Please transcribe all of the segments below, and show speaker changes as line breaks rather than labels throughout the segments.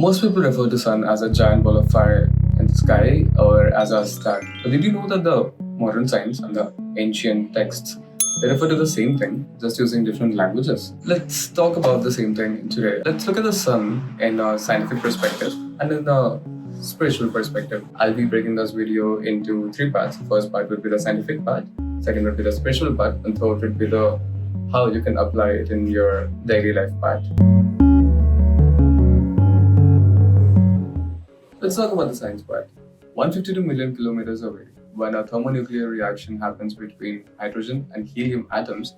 Most people refer to sun as a giant ball of fire in the sky or as a star. But did you know that the modern science and the ancient texts they refer to the same thing, just using different languages? Let's talk about the same thing today. Let's look at the sun in a scientific perspective and in a spiritual perspective. I'll be breaking this video into three parts. The first part would be the scientific part, second would be the spiritual part, and third would be the how you can apply it in your daily life part. Let's talk about the science part. 152 million kilometers away, when a thermonuclear reaction happens between hydrogen and helium atoms,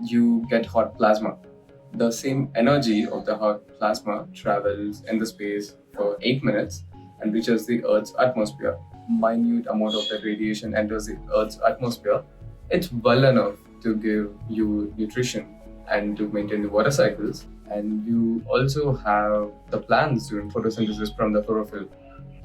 you get hot plasma. The same energy of the hot plasma travels in the space for 8 minutes and reaches the Earth's atmosphere. Minute amount of that radiation enters the Earth's atmosphere. It's well enough to give you nutrition and to maintain the water cycles. And you also have the plants doing photosynthesis from the chlorophyll.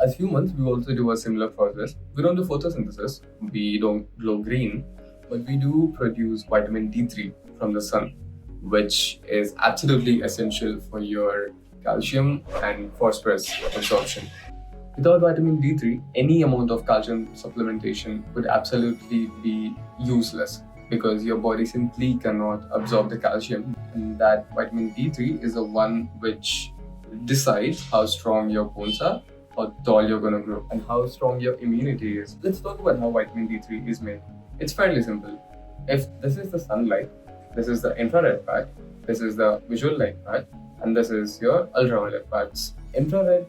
As humans, we also do a similar process. We don't do photosynthesis, we don't glow green, but we do produce vitamin D3 from the sun, which is absolutely essential for your calcium and phosphorus absorption. Without vitamin D3, any amount of calcium supplementation would absolutely be useless because your body simply cannot absorb the calcium. And that vitamin D3 is the one which decides how strong your bones are, how tall you're going to grow, and how strong your immunity is. Let's talk about how vitamin D3 is made. It's fairly simple. If this is the sunlight, this is the infrared part, this is the visual light part, and this is your ultraviolet parts. Infrared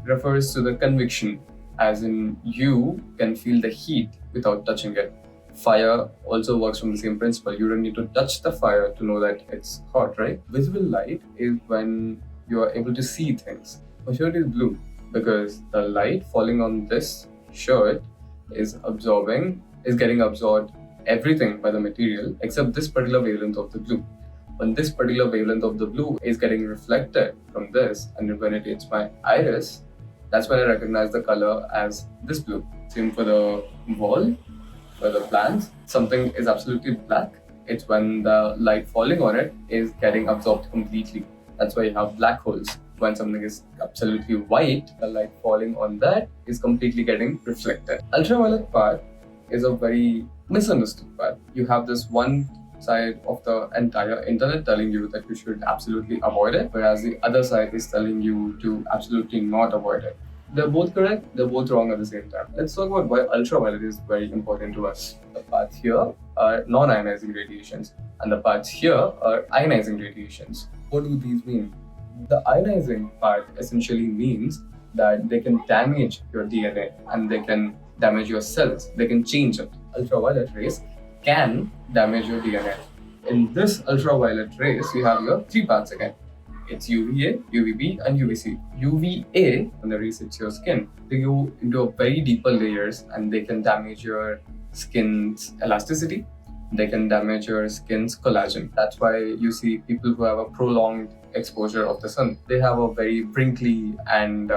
refers to the convection, as in you can feel the heat without touching it. Fire also works from the same principle. You don't need to touch the fire to know that it's hot, right? Visible light is when you are able to see things. My shirt is blue because the light falling on this shirt is getting absorbed everything by the material except this particular wavelength of the blue. When this particular wavelength of the blue is getting reflected from this and when it hits my iris, that's when I recognize the color as this blue. Same for the wall. For the plants, something is absolutely black. It's when the light falling on it is getting absorbed completely. That's why you have black holes. When something is absolutely white, the light falling on that is completely getting reflected. Ultraviolet part is a very misunderstood part. You have this one side of the entire internet telling you that you should absolutely avoid it, whereas the other side is telling you to absolutely not avoid it. They're both correct, they're both wrong at the same time. Let's talk about why ultraviolet is very important to us. The parts here are non-ionizing radiations, and the parts here are ionizing radiations. What do these mean? The ionizing part essentially means that they can damage your DNA and they can damage your cells, they can change it. Ultraviolet rays can damage your DNA. In this ultraviolet rays, you have your three parts again. It's UVA, UVB, and UVC. UVA, when the rays hit your skin, they go into a very deeper layers and they can damage your skin's elasticity. They can damage your skin's collagen. That's why you see people who have a prolonged exposure of the sun, they have a very wrinkly and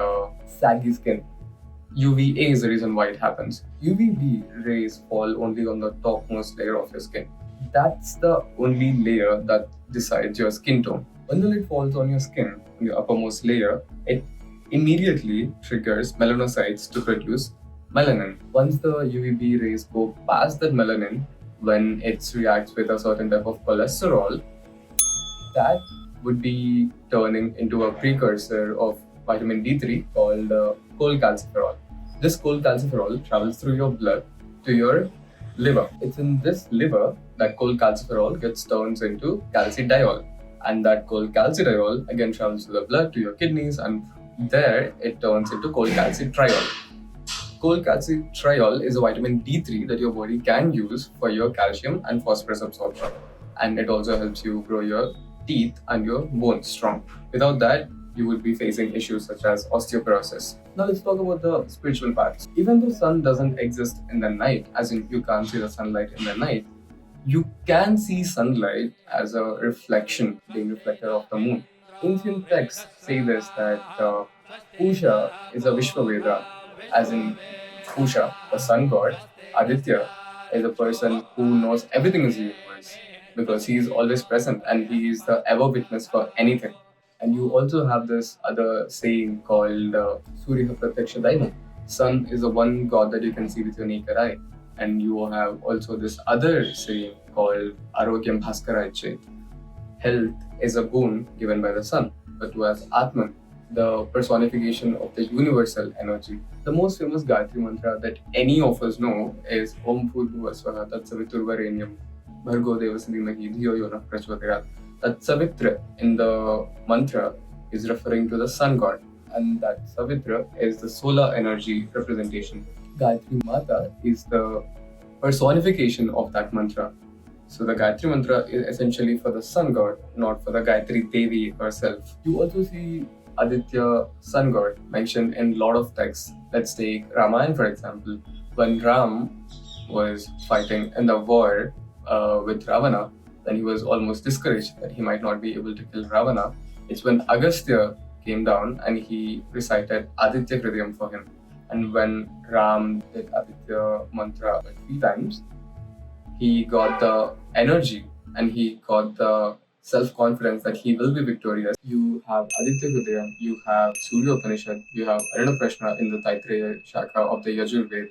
saggy skin. UVA is the reason why it happens. UVB rays fall only on the topmost layer of your skin. That's the only layer that decides your skin tone. When the light falls on your skin, on your uppermost layer, it immediately triggers melanocytes to produce melanin. Once the UVB rays go past that melanin, when it reacts with a certain type of cholesterol, that would be turning into a precursor of vitamin D3 called cholecalciferol. This cholecalciferol travels through your blood to your liver. It's in this liver that cholecalciferol gets turned into calcidiol. And that cholecalcidiol again travels to the blood, to your kidneys, and there it turns into cholecalcitriol. Cholecalcitriol is a vitamin D3 that your body can use for your calcium and phosphorus absorption. And it also helps you grow your teeth and your bones strong. Without that, you would be facing issues such as osteoporosis. Now let's talk about the spiritual parts. Even though sun doesn't exist in the night, as in you can't see the sunlight in the night, you can see sunlight as a reflection being reflected off the moon. Ancient texts say this that Usha is a Vishwaveda, as in Usha, the sun god. Aditya is a person who knows everything in the universe because he is always present and he is the ever witness for anything. And you also have this other saying called Surya Pratyaksha Daivam. Sun is the one god that you can see with your naked eye. And you have also this other saying called Arogyam Bhaskara. Health is a boon given by the sun, but to us Atman, the personification of the universal energy. The most famous Gayatri mantra that any of us know is Om Bhurбhuva Swaha Tat Saviturvarenyam Bhargo Devasya Dhimahi Dhiyo Yo Nah Prachodayat. That Savitra in the mantra is referring to the sun god, and that Savitra is the solar energy representation. Gayatri Mata is the personification of that mantra. So the Gayatri mantra is essentially for the sun god, not for the Gayatri Devi herself. You also see Aditya sun god mentioned in a lot of texts. Let's take Ramayana for example. When Ram was fighting in the war with Ravana, then he was almost discouraged that he might not be able to kill Ravana. It's when Agastya came down and he recited Aditya Hrudayam for him. And when Ram did Aditya mantra 3 times, he got the energy and he got the self-confidence that he will be victorious. You have Aditya Hrudayam, you have Surya Upanishad, you have Aruna Prashna in the Taittiriya Shaka of the Yajurved,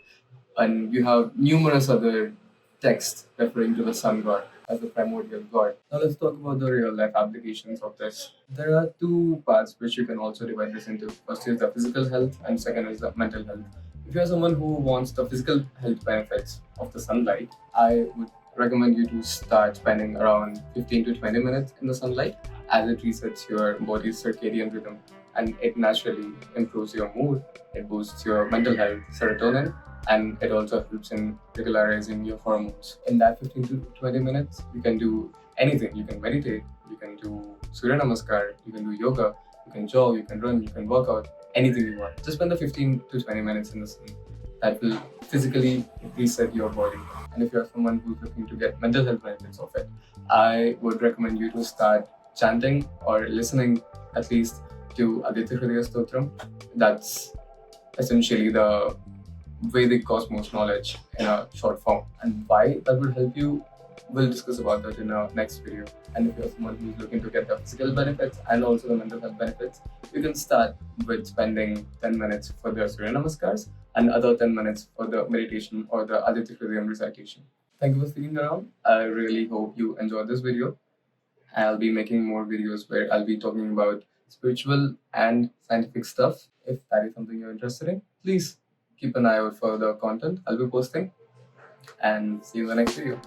and you have numerous other texts referring to the sun god as the primordial god. Now let's talk about the real life applications of this. There are two parts which you can also divide this into. First is the physical health and second is the mental health. If you're someone who wants the physical health benefits of the sunlight, I would recommend you to start spending around 15 to 20 minutes in the sunlight as it resets your body's circadian rhythm and it naturally improves your mood, it boosts your mental health, serotonin, and it also helps in regularizing your hormones. In that 15 to 20 minutes, you can do anything. You can meditate, you can do Surya Namaskar, you can do yoga, you can jog, you can run, you can work out, anything you want. Just spend the 15 to 20 minutes in the sun. That will physically reset your body. And if you're someone who's looking to get mental health benefits of it, I would recommend you to start chanting or listening at least to Aditya Hrudaya Stotram. That's essentially the Vedic cosmos knowledge in a short form. And why that would help you, we'll discuss about that in our next video. And if you're someone who's looking to get the physical benefits and also the mental health benefits, you can start with spending 10 minutes for the Surya Namaskars and other 10 minutes for the meditation or the Aditya Hrudayam recitation. Thank you for sticking around. I really hope you enjoyed this video. I'll be making more videos where I'll be talking about spiritual and scientific stuff. If that is something you're interested in, please keep an eye out for the content I'll be posting and see you in the next video.